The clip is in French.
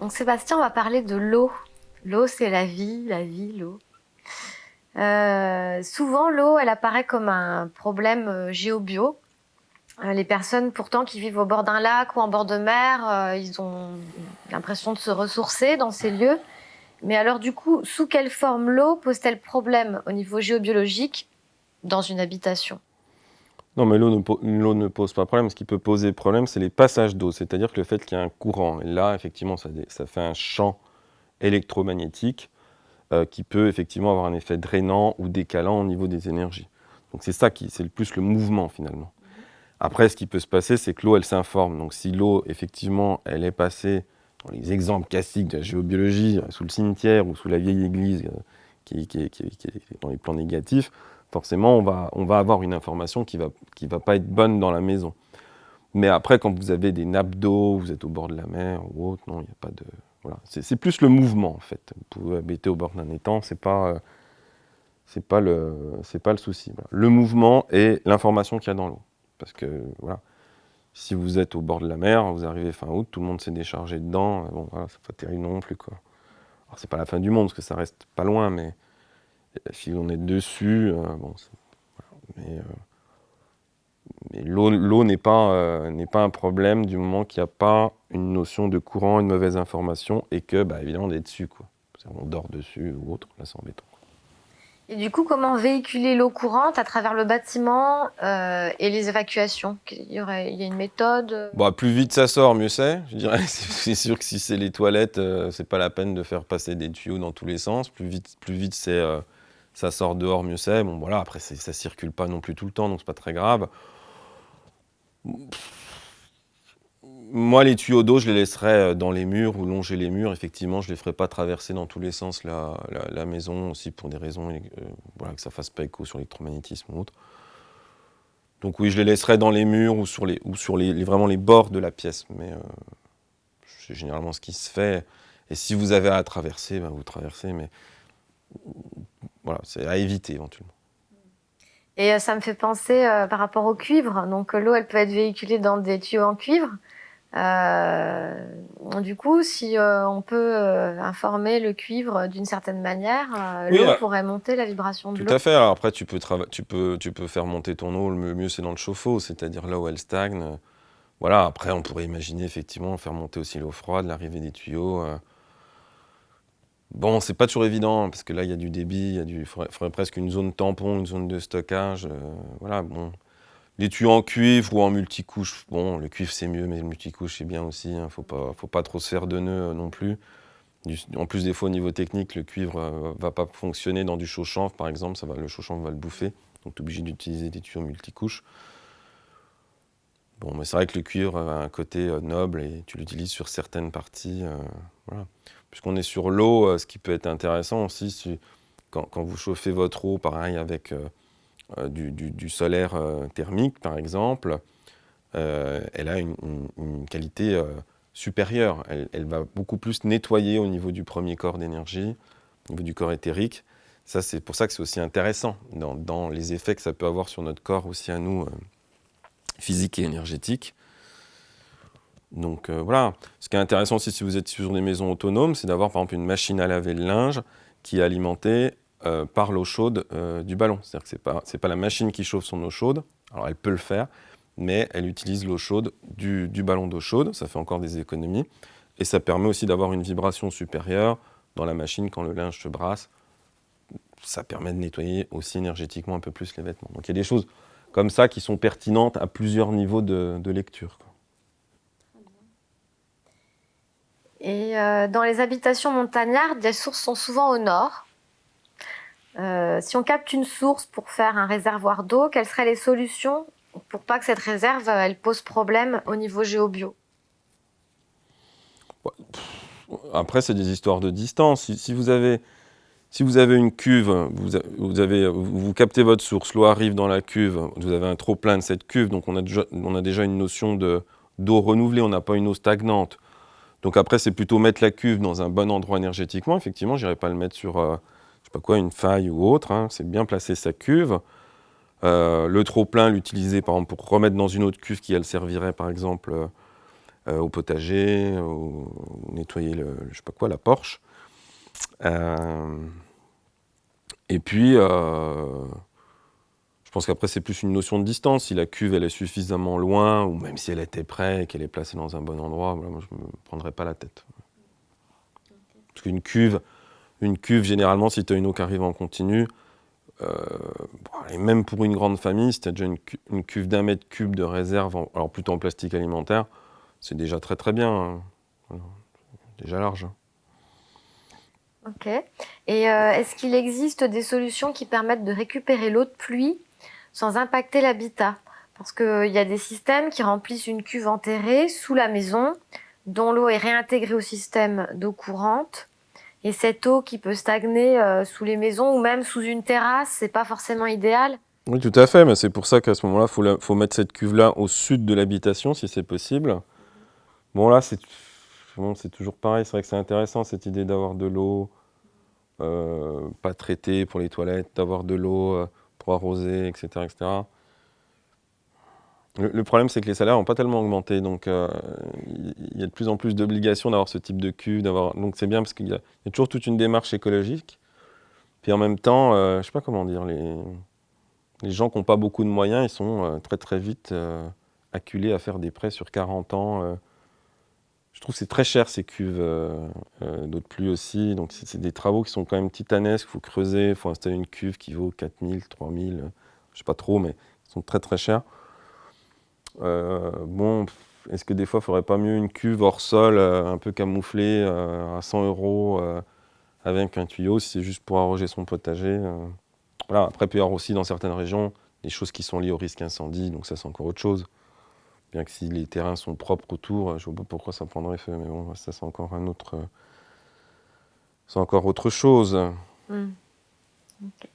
Donc Sébastien, on va parler de l'eau. L'eau, c'est la vie, l'eau. Souvent, l'eau, elle apparaît comme un problème géobio. Les personnes pourtant qui vivent au bord d'un lac ou en bord de mer, ils ont l'impression de se ressourcer dans ces lieux. Mais alors du coup, sous quelle forme l'eau pose-t-elle problème au niveau géobiologique dans une habitation? Non, mais l'eau ne pose pas problème. Ce qui peut poser problème, c'est les passages d'eau, c'est-à-dire que le fait qu'il y a un courant. Et là, effectivement, ça fait un champ électromagnétique qui peut effectivement avoir un effet drainant ou décalant au niveau des énergies. Donc c'est ça c'est le plus le mouvement finalement. Après, ce qui peut se passer, c'est que l'eau, elle s'informe. Donc si l'eau, effectivement, elle est passée, dans les exemples classiques de la géobiologie, sous le cimetière ou sous la vieille église, qui est dans les plans négatifs, forcément, on va avoir une information qui va pas être bonne dans la maison. Mais après, quand vous avez des nappes d'eau, vous êtes au bord de la mer ou autre, non, il n'y a pas de... Voilà. C'est plus le mouvement, en fait. Vous pouvez habiter au bord d'un étang, c'est pas le souci. Voilà. Le mouvement et l'information qu'il y a dans l'eau. Parce que, voilà, si vous êtes au bord de la mer, vous arrivez fin août, tout le monde s'est déchargé dedans, bon, voilà, c'est pas terrible non plus, quoi. Alors, c'est pas la fin du monde, parce que ça reste pas loin, mais si on est dessus, bon, mais, mais l'eau n'est pas un problème du moment qu'il n'y a pas une notion de courant, une mauvaise information, et que, bah, évidemment, on est dessus, quoi. On dort dessus ou autre, là, c'est embêtant. Et du coup, comment véhiculer l'eau courante à travers le bâtiment et les évacuations? Il y a une méthode? Bon, plus vite ça sort, mieux c'est. Je dirais, c'est sûr que si c'est les toilettes, c'est pas la peine de faire passer des tuyaux dans tous les sens. Plus vite ça sort dehors, mieux c'est. Bon, voilà, après, ça circule pas non plus tout le temps, donc c'est pas très grave. Moi, les tuyaux d'eau, je les laisserais dans les murs ou longer les murs. Effectivement, je les ferai pas traverser dans tous les sens la maison, aussi pour des raisons, voilà, que ça fasse pas écho sur l'électromagnétisme ou autre. Donc oui, je les laisserai dans les murs ou sur vraiment les bords de la pièce. Mais c'est généralement ce qui se fait. Et si vous avez à traverser, ben vous traversez. Mais voilà, c'est à éviter éventuellement. Et ça me fait penser par rapport au cuivre. Donc l'eau, elle peut être véhiculée dans des tuyaux en cuivre. Du coup, si on peut informer le cuivre d'une certaine manière, Oui, l'eau pourrait monter la vibration de tout l'eau. à fait. Alors après, tu peux faire monter ton eau. Le mieux, c'est dans le chauffe-eau, c'est-à-dire là où elle stagne. Voilà. Après, on pourrait imaginer effectivement faire monter aussi l'eau froide, l'arrivée des tuyaux. Bon, c'est pas toujours évident, hein, parce que là, il y a du débit, faudrait presque une zone tampon, une zone de stockage. Voilà, bon. Les tuyaux en cuivre ou en multicouche, bon, le cuivre c'est mieux, mais le multicouche c'est bien aussi, hein, faut pas trop se faire de nœuds non plus. En plus, des fois, au niveau technique, le cuivre va pas fonctionner dans du chaud-chanvre, par exemple, le chaud-chanvre va le bouffer, donc tu es obligé d'utiliser des tuyaux multicouches. Bon, mais c'est vrai que le cuivre a un côté noble et tu l'utilises sur certaines parties, voilà. Puisqu'on est sur l'eau, ce qui peut être intéressant aussi, quand vous chauffez votre eau, pareil, avec du solaire thermique, par exemple, elle a une qualité supérieure. Elle va beaucoup plus nettoyer au niveau du premier corps d'énergie, au niveau du corps éthérique. Ça, c'est pour ça que c'est aussi intéressant dans les effets que ça peut avoir sur notre corps aussi à nous, physique et énergétique. Donc voilà. Ce qui est intéressant aussi si vous êtes sur des maisons autonomes, c'est d'avoir par exemple une machine à laver le linge qui est alimentée par l'eau chaude du ballon. C'est-à-dire que c'est pas la machine qui chauffe son eau chaude. Alors elle peut le faire, mais elle utilise l'eau chaude du ballon d'eau chaude. Ça fait encore des économies. Et ça permet aussi d'avoir une vibration supérieure dans la machine quand le linge se brasse. Ça permet de nettoyer aussi énergétiquement un peu plus les vêtements. Donc il y a des choses comme ça qui sont pertinentes à plusieurs niveaux de lecture, quoi. Et dans les habitations montagnardes, les sources sont souvent au nord. Si on capte une source pour faire un réservoir d'eau, quelles seraient les solutions pour pas que cette réserve elle pose problème au niveau géobio? Après, c'est des histoires de distance. Si vous avez une cuve, vous captez votre source, l'eau arrive dans la cuve, vous avez un trop-plein de cette cuve, donc on a déjà une notion d'eau renouvelée, on n'a pas une eau stagnante. Donc après, c'est plutôt mettre la cuve dans un bon endroit énergétiquement. Effectivement, je n'irai pas le mettre sur je sais pas quoi, une faille ou autre, hein. C'est bien placer sa cuve. Le trop-plein, l'utiliser par exemple pour remettre dans une autre cuve qui, elle, servirait par exemple au potager, nettoyer je sais pas quoi, la porche. Et puis, je pense qu'après, c'est plus une notion de distance. Si la cuve, elle est suffisamment loin, ou même si elle était près et qu'elle est placée dans un bon endroit, voilà, moi, je ne me prendrais pas la tête. Parce qu'une cuve, généralement, si tu as une eau qui arrive en continu, et même pour une grande famille, si tu as déjà une cuve d'1 mètre cube de réserve, alors plutôt en plastique alimentaire, c'est déjà très très bien. Hein. Voilà. Déjà large. Hein. Ok. Et est-ce qu'il existe des solutions qui permettent de récupérer l'eau de pluie sans impacter l'habitat? Parce qu'il y a des systèmes qui remplissent une cuve enterrée sous la maison, dont l'eau est réintégrée au système d'eau courante. Et cette eau qui peut stagner sous les maisons ou même sous une terrasse, c'est pas forcément idéal. Oui, tout à fait, mais c'est pour ça qu'à ce moment-là, faut mettre cette cuve-là au sud de l'habitation, si c'est possible. Bon, là, c'est toujours pareil, c'est vrai que c'est intéressant, cette idée d'avoir de l'eau pas traitée pour les toilettes, d'avoir de l'eau pour arroser, etc. etc. Le problème, c'est que les salaires n'ont pas tellement augmenté, donc il y a de plus en plus d'obligations d'avoir ce type de cuve, donc c'est bien parce qu'il y a toujours toute une démarche écologique. Puis en même temps, je sais pas comment dire, les gens qui n'ont pas beaucoup de moyens, ils sont très très vite acculés à faire des prêts sur 40 ans. Je trouve que c'est très cher ces cuves d'eau de pluie aussi, donc c'est des travaux qui sont quand même titanesques, il faut creuser, il faut installer une cuve qui vaut 4 000, 3 000, je sais pas trop, mais ils sont très très chers. Bon, est-ce que des fois, il ne faudrait pas mieux une cuve hors sol, un peu camouflée, à 100 € avec un tuyau, si c'est juste pour arroger son potager. Voilà. Après, il peut y avoir aussi dans certaines régions des choses qui sont liées au risque incendie, donc ça, c'est encore autre chose. Bien que si les terrains sont propres autour, je ne vois pas pourquoi ça prendrait feu, mais bon, ça, c'est encore c'est encore autre chose. Ok.